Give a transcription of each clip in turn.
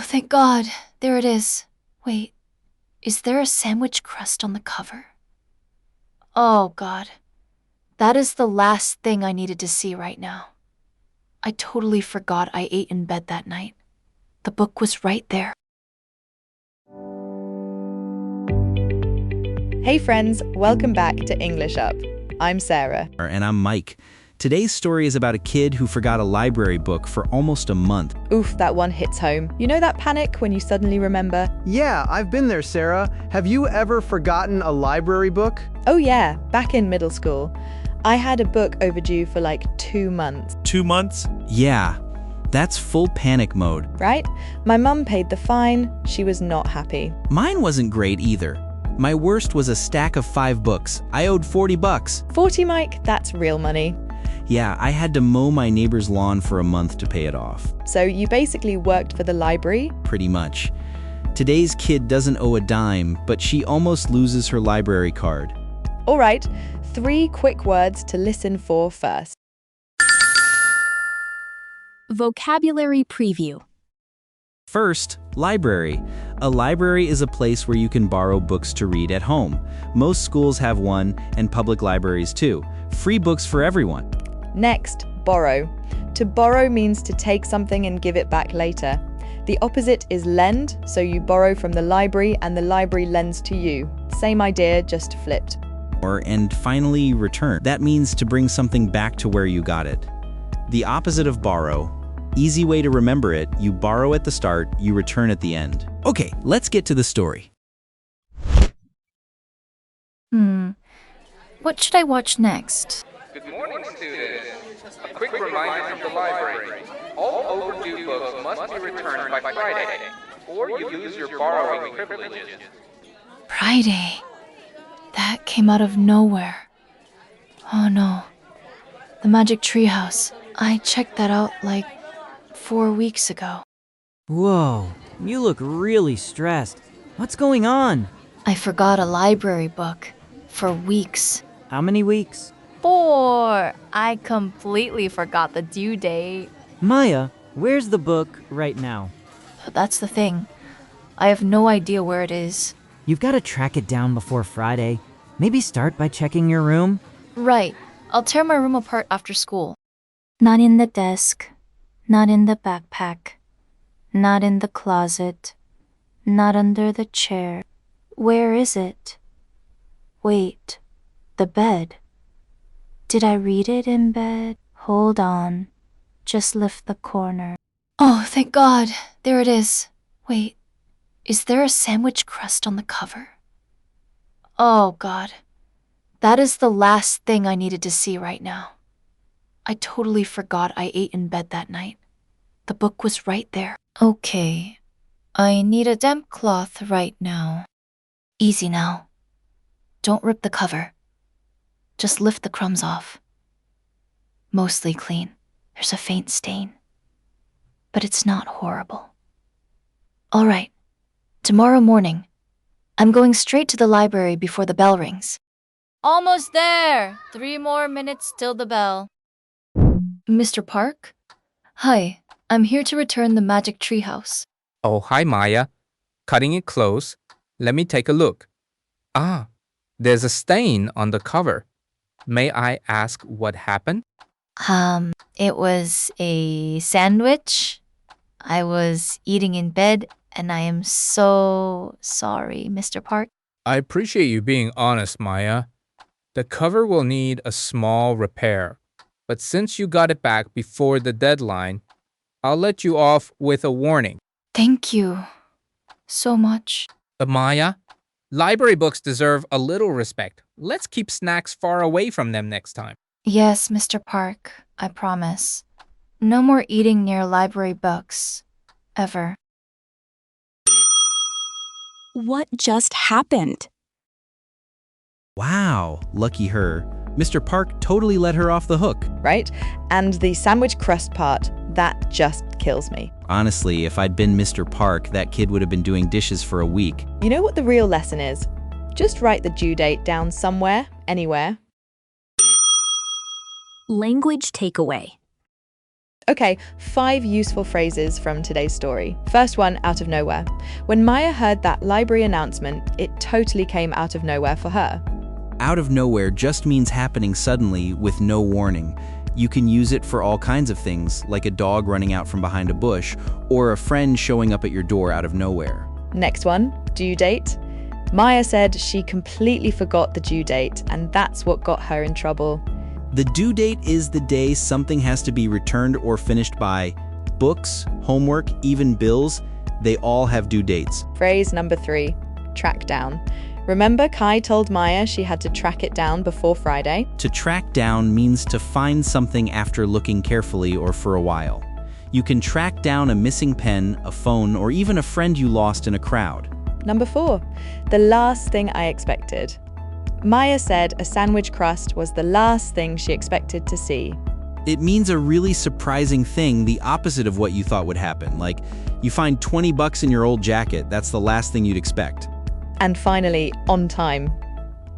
thank God. There it is. Wait, is there a sandwich crust on the cover? Oh, God. That is the last thing I needed to see right now. I totally forgot I ate in bed that night. The book was right there. Hey friends, welcome back to English Up. I'm Sarah. And I'm Mike. Today's story is about a kid who forgot a library book for almost a month. Oof, that one hits home. You know that panic when you suddenly remember? Yeah, I've been there, Sarah. Have you ever forgotten a library book? Oh yeah, back in middle school. I had a book overdue for like 2 months. 2 months? Yeah, that's full panic mode. Right? My mum paid the fine. She was not happy. Mine wasn't great either. My worst was a stack of 5 books. I owed $40. 40, Mike? That's real money. Yeah, I had to mow my neighbor's lawn for a month to pay it off. So you basically worked for the library? Pretty much. Today's kid doesn't owe a dime, but she almost loses her library card. All right, 3 quick words to listen for first. Vocabulary preview. First, library. A library is a place where you can borrow books to read at home. Most schools have one, and public libraries too. Free books for everyone. Next, borrow. To borrow means to take something and give it back later. The opposite is lend, so you borrow from the library and the library lends to you. Same idea, just flipped. And finally, return. That means to bring something back to where you got it. The opposite of borrow. Easy way to remember it, you borrow at the start, you return at the end. Okay, let's get to the story. What should I watch next? Good morning, students. A quick reminder from the library. All overdue books must be returned by Friday, or you lose your borrowing privileges. Friday. That came out of nowhere. Oh no. The Magic Treehouse. I checked that out like 4 weeks ago. Whoa, you look really stressed. What's going on? I forgot a library book for weeks. How many weeks? 4. I completely forgot the due date. Maya, where's the book right now? That's the thing. I have no idea where it is. You've got to track it down before Friday. Maybe start by checking your room. Right. I'll tear my room apart after school. Not in the desk. Not in the backpack. Not in the closet. Not under the chair. Where is it? Wait. The bed. Did I read it in bed? Hold on. Just lift the corner. Oh, thank God. There it is. Wait. Is there a sandwich crust on the cover? Oh, God. That is the last thing I needed to see right now. I totally forgot I ate in bed that night. The book was right there. Okay. I need a damp cloth right now. Easy now. Don't rip the cover. Just lift the crumbs off. Mostly clean. There's a faint stain. But it's not horrible. All right. Tomorrow morning, I'm going straight to the library before the bell rings. Almost there! 3 more minutes till the bell. Mr. Park? Hi, I'm here to return the Magic Treehouse. Oh, hi, Maya. Cutting it close. Let me take a look. Ah, there's a stain on the cover. May I ask what happened? It was a sandwich. I was eating in bed, and I am so sorry, Mr. Park. I appreciate you being honest, Maya. The cover will need a small repair, but since you got it back before the deadline, I'll let you off with a warning. Thank you so much. Maya, library books deserve a little respect. Let's keep snacks far away from them next time. Yes, Mr. Park, I promise. No more eating near library books. Ever. What just happened? Wow, lucky her. Mr. Park totally let her off the hook. Right? And the sandwich crust part, that just kills me. Honestly, if I'd been Mr. Park, that kid would have been doing dishes for a week. You know what the real lesson is? Just write the due date down somewhere, anywhere. Language takeaway. Okay, 5 useful phrases from today's story. First one, out of nowhere. When Maya heard that library announcement, it totally came out of nowhere for her. Out of nowhere just means happening suddenly with no warning. You can use it for all kinds of things, like a dog running out from behind a bush, or a friend showing up at your door out of nowhere. Next one, due date. Maya said she completely forgot the due date, and that's what got her in trouble. The due date is the day something has to be returned or finished by. Books, homework, even bills, they all have due dates. Phrase number 3, track down. Remember Kai told Maya she had to track it down before Friday? To track down means to find something after looking carefully or for a while. You can track down a missing pen, a phone, or even a friend you lost in a crowd. Number 4, the last thing I expected. Maya said a sandwich crust was the last thing she expected to see. It means a really surprising thing, the opposite of what you thought would happen. Like, you find 20 bucks in your old jacket, that's the last thing you'd expect. And finally, on time.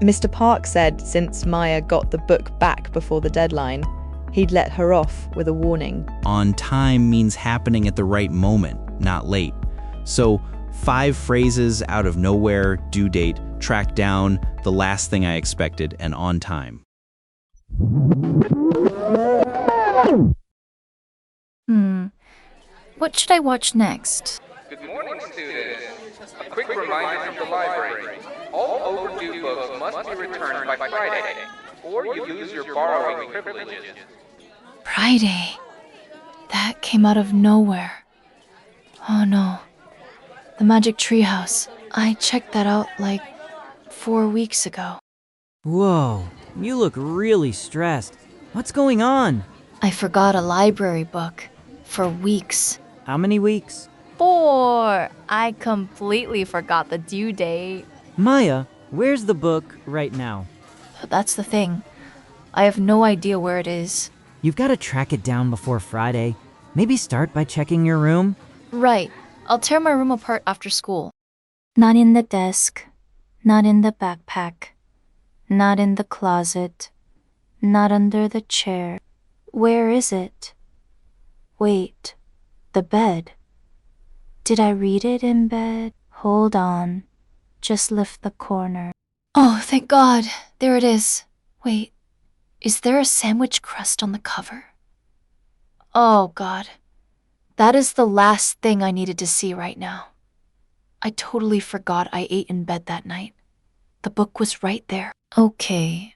Mr. Park said since Maya got the book back before the deadline, he'd let her off with a warning. On time means happening at the right moment, not late. So, 5 phrases, out of nowhere, due date, track down, the last thing I expected, and on time. What should I watch next? Good morning, students. A quick reminder from the library. All overdue books must be returned by Friday, or you lose your borrowing privileges. Friday. That came out of nowhere. Oh no. The Magic Treehouse. I checked that out like 4 weeks ago. Whoa, you look really stressed. What's going on? I forgot a library book for weeks. How many weeks? 4. I completely forgot the due date. Maya, where's the book right now? That's the thing. I have no idea where it is. You've got to track it down before Friday. Maybe start by checking your room. Right. I'll tear my room apart after school. Not in the desk. Not in the backpack. Not in the closet. Not under the chair. Where is it? Wait. The bed. Did I read it in bed? Hold on. Just lift the corner. Oh, thank God. There it is. Wait. Is there a sandwich crust on the cover? Oh, God. That is the last thing I needed to see right now. I totally forgot I ate in bed that night. The book was right there. Okay.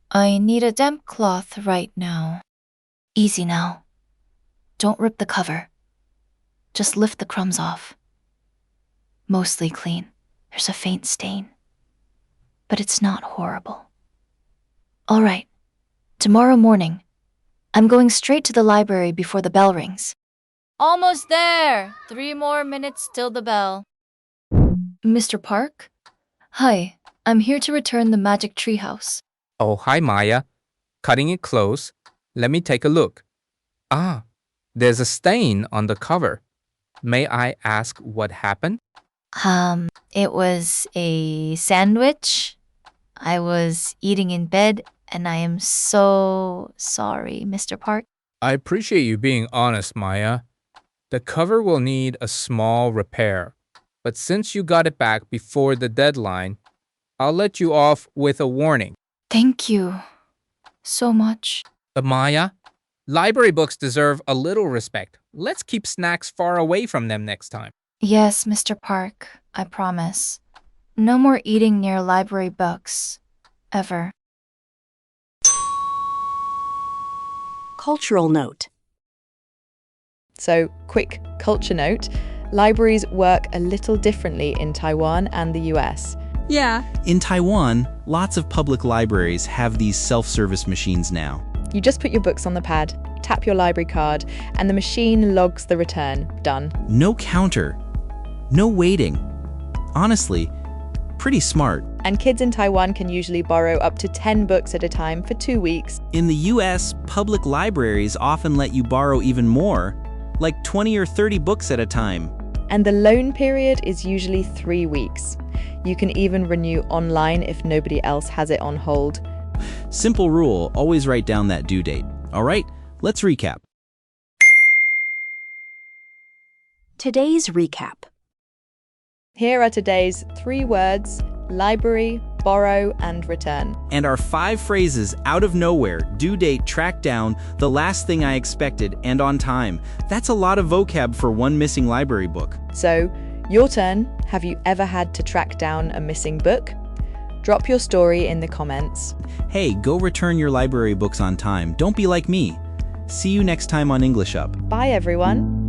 I need a damp cloth right now. Easy now. Don't rip the cover. Just lift the crumbs off. Mostly clean. There's a faint stain. But it's not horrible. All right. Tomorrow morning, I'm going straight to the library before the bell rings. Almost there! 3 more minutes till the bell. Mr. Park? Hi, I'm here to return the Magic Treehouse. Oh, hi, Maya. Cutting it close. Let me take a look. Ah, there's a stain on the cover. May I ask what happened? It was a sandwich. I was eating in bed, and I am so sorry, Mr. Park. I appreciate you being honest, Maya. The cover will need a small repair, but since you got it back before the deadline, I'll let you off with a warning. Thank you so much. But Maya, library books deserve a little respect. Let's keep snacks far away from them next time. Yes, Mr. Park, I promise. No more eating near library books. Ever. Cultural note. So, quick culture note, libraries work a little differently in Taiwan and the US. Yeah. In Taiwan, lots of public libraries have these self-service machines now. You just put your books on the pad, tap your library card, and the machine logs the return. Done. No counter. No waiting. Honestly, pretty smart. And kids in Taiwan can usually borrow up to 10 books at a time for 2 weeks. In the US, public libraries often let you borrow even more, like 20 or 30 books at a time. And the loan period is usually 3 weeks. You can even renew online if nobody else has it on hold. Simple rule, always write down that due date. All right, let's recap. Today's recap. Here are today's 3 words: library, borrow, and return. And our 5 phrases: out of nowhere, due date, track down, the last thing I expected, and on time. That's a lot of vocab for one missing library book. So, your turn. Have you ever had to track down a missing book? Drop your story in the comments. Hey, go return your library books on time. Don't be like me. See you next time on English Up. Bye, everyone.